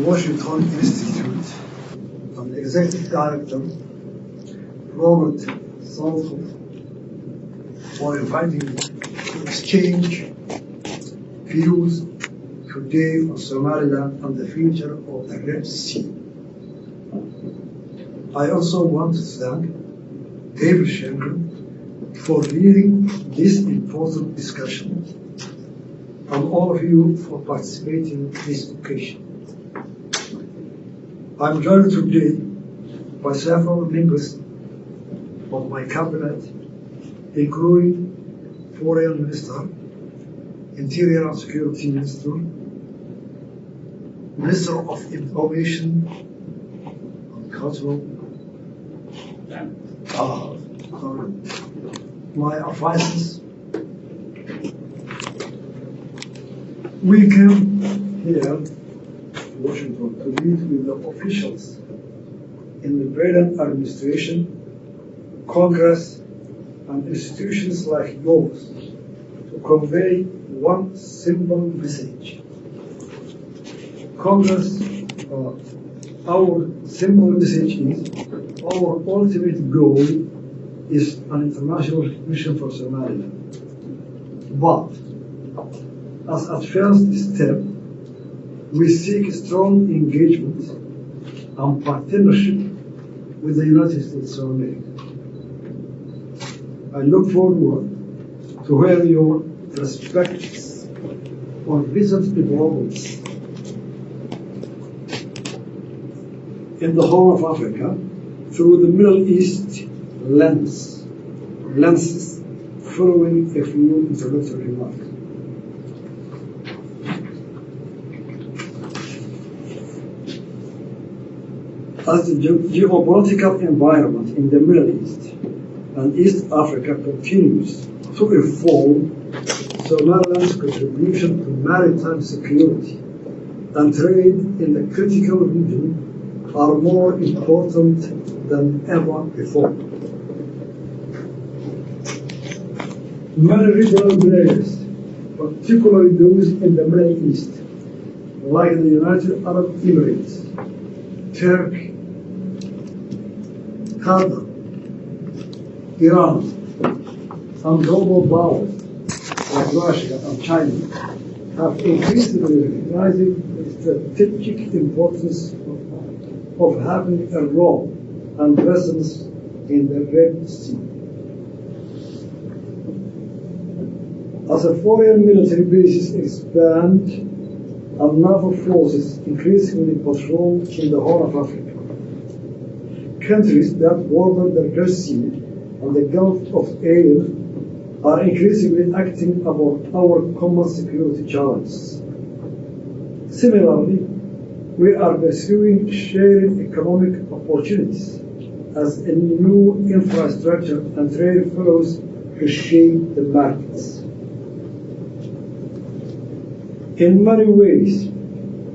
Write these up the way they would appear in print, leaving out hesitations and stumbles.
Washington Institute, and Executive Director Robert Southall, for inviting me to exchange views today on Somaliland and the future of the Red Sea. I also want to thank David Schenker for leading this important discussion, and all of you for participating in this occasion. I'm joined today by several members of my cabinet, including Foreign Minister, Interior and Security Minister, Minister of Information and Cultural, my advisors. We came here to Washington to meet with the officials in the Biden administration, Congress, and institutions like yours to convey one simple message. Congress, our simple message is our ultimate goal is an international recognition for Somaliland. But as a first step, we seek strong engagement and partnership with the United States of America. I look forward to hear your perspectives on recent developments in the Horn of Africa through the Middle East lenses, following a few introductory remarks. As the geopolitical environment in the Middle East and East Africa continues to evolve, Somaliland's contribution to maritime security and trade in the critical region are more important than ever before. Many regional players, particularly those in the Middle East, like the United Arab Emirates, Turkey, Qatar, Iran, and global powers like Russia and China have increasingly recognized the strategic importance of having a role and presence in the Red Sea. As a foreign military bases expand and naval forces increasingly patrol in the Horn of Africa, countries that border the Red Sea and the Gulf of Aden are increasingly acting about our common security challenges. Similarly, we are pursuing shared economic opportunities as a new infrastructure and trade flows reshape the markets. In many ways,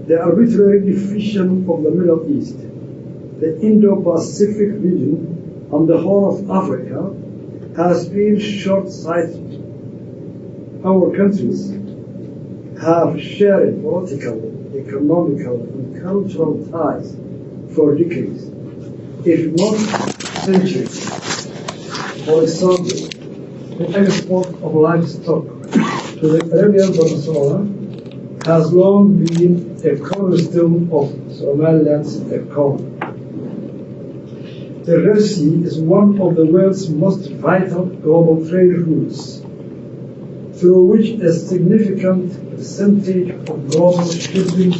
the arbitrary division of the Middle East, the Indo-Pacific region, and the Horn of Africa has been short-sighted. Our countries have shared political, economical, and cultural ties for decades, if not centuries. For example, the export of livestock to the Arabian Peninsula has long been a cornerstone of Somaliland's economy. The Red Sea is one of the world's most vital global trade routes, through which a significant percentage of global shipping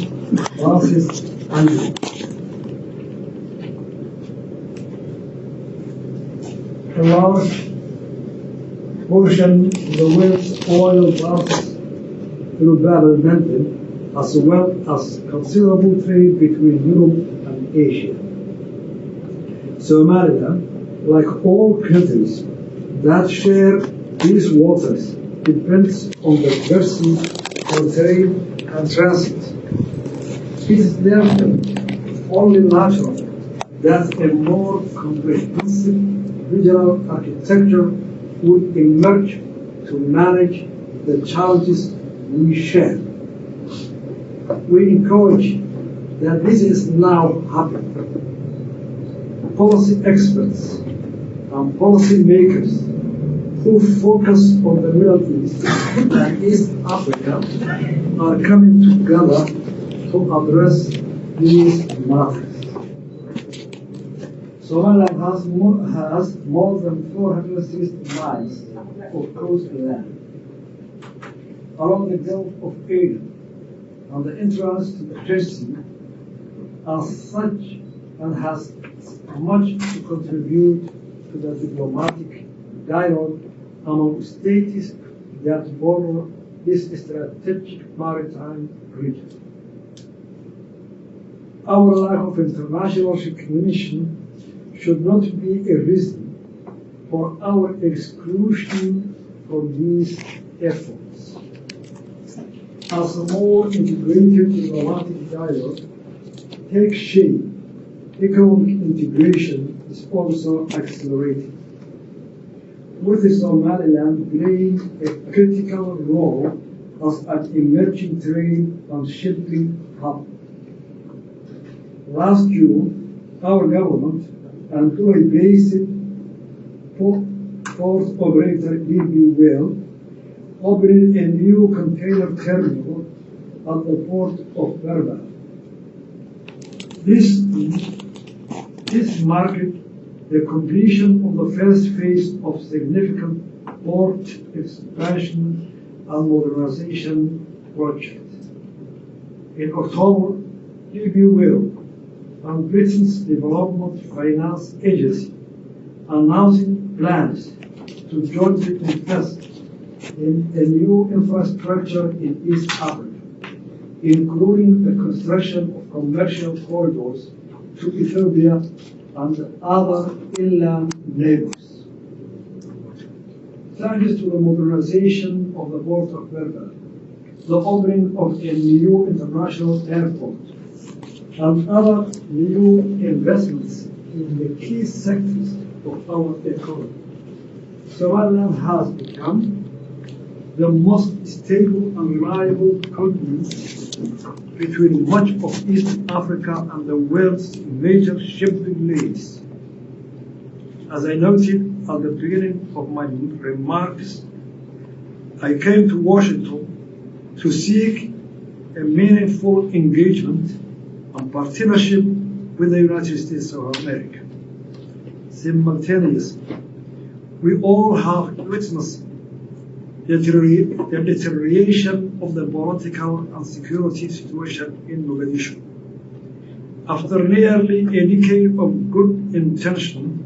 passes annually. A large portion of the world's oil passes through Bab el-Mandeb, as well as considerable trade between Europe and Asia. Somaliland, like all countries that share these waters, depends on the Red Sea for trade and transit. It is therefore only natural that a more comprehensive regional architecture would emerge to manage the challenges we share. We encourage that this is now happening. Policy experts and policy makers who focus on the Middle East and East Africa are coming together to address these matters. Somaliland has more than 460 miles of coastline along the Gulf of Aden and the entrance to the Red Sea. As such, and has much to contribute to the diplomatic dialogue among states that border this strategic maritime region. Our lack of international recognition should not be a reason for our exclusion from these efforts. As a more integrated diplomatic dialogue takes shape, economic integration is also accelerating, with Somaliland playing a critical role as an emerging trade and shipping hub. Last June, our government and Dubai-based port operator DB Well opened a new container terminal at the port of Berber. This marked the completion of the first phase of significant port expansion and modernization project. In October, DB Well and Britain's Development Finance Agency announcing plans to jointly invest in a new infrastructure in East Africa, including the construction of commercial corridors to Ethiopia and other inland neighbors. Thanks to the modernization of the port of Berber, the opening of a new international airport, and other new investments in the key sectors of our economy, Somaliland has become the most stable and reliable conduit between much of East Africa and the world's major shipping lanes. As I noted at the beginning of my remarks, I came to Washington to seek a meaningful engagement and partnership with the United States of America. Simultaneously, we all have witnessed the deterioration of the political and security situation in Mogadishu. After nearly a decade of good intention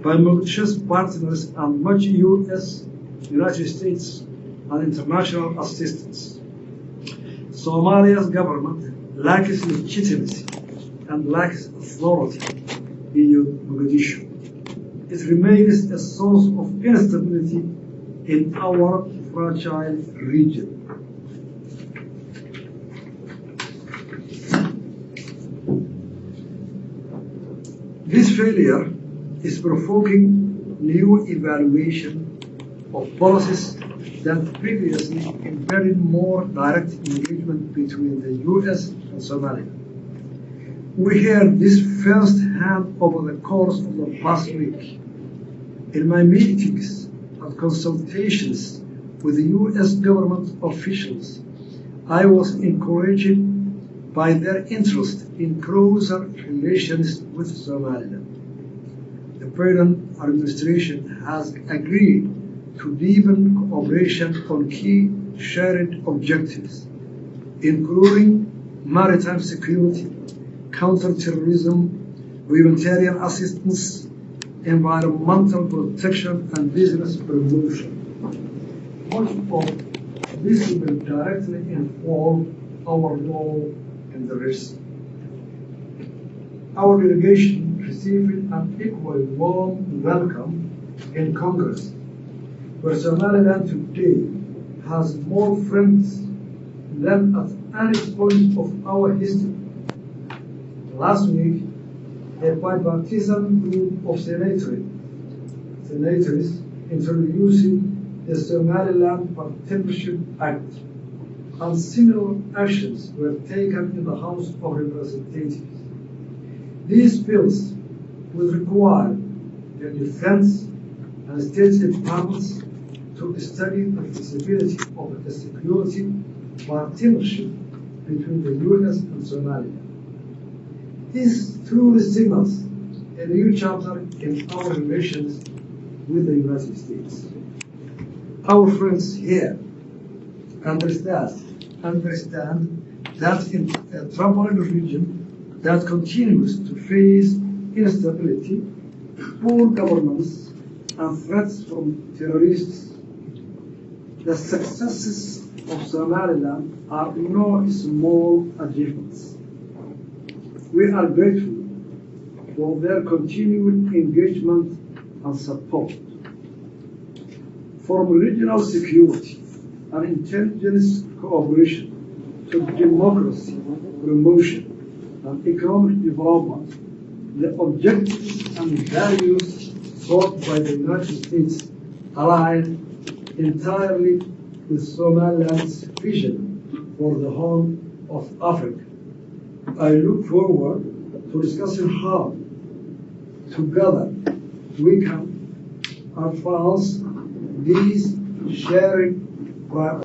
by Mogadishu's partners and much U.S., United States, and international assistance, Somalia's government lacks legitimacy and lacks authority in Mogadishu. It remains a source of instability in our fragile region. This failure is provoking new evaluation of policies that previously embedded more direct engagement between the U.S. and Somalia. We heard this firsthand over the course of the past week. In my meetings and consultations with the U.S. government officials, I was encouraged by their interest in closer relations with Somaliland. The Biden administration has agreed to deepen cooperation on key shared objectives, including maritime security, counterterrorism, humanitarian assistance, environmental protection, and business promotion. Much of this will directly involve our role in the risk. Our delegation received an equally warm welcome in Congress, where Somaliland today has more friends than at any point of our history. Last week, a bipartisan group of senators introduced the Somaliland Partnership Act, and similar actions were taken in the House of Representatives. These bills will require the defense and state departments to study the feasibility of a security partnership between the US and Somalia. This truly signals a new chapter in our relations with the United States. Our friends here understand that in a troubling region that continues to face instability, poor governance, and threats from terrorists, the successes of Somaliland are no small achievements. We are grateful for their continued engagement and support. From regional security and intelligence cooperation to democracy promotion and economic development, the objectives and values sought by the United States align entirely with Somaliland's vision for the Horn of Africa. I look forward to discussing how, together, we can advance these shared priorities.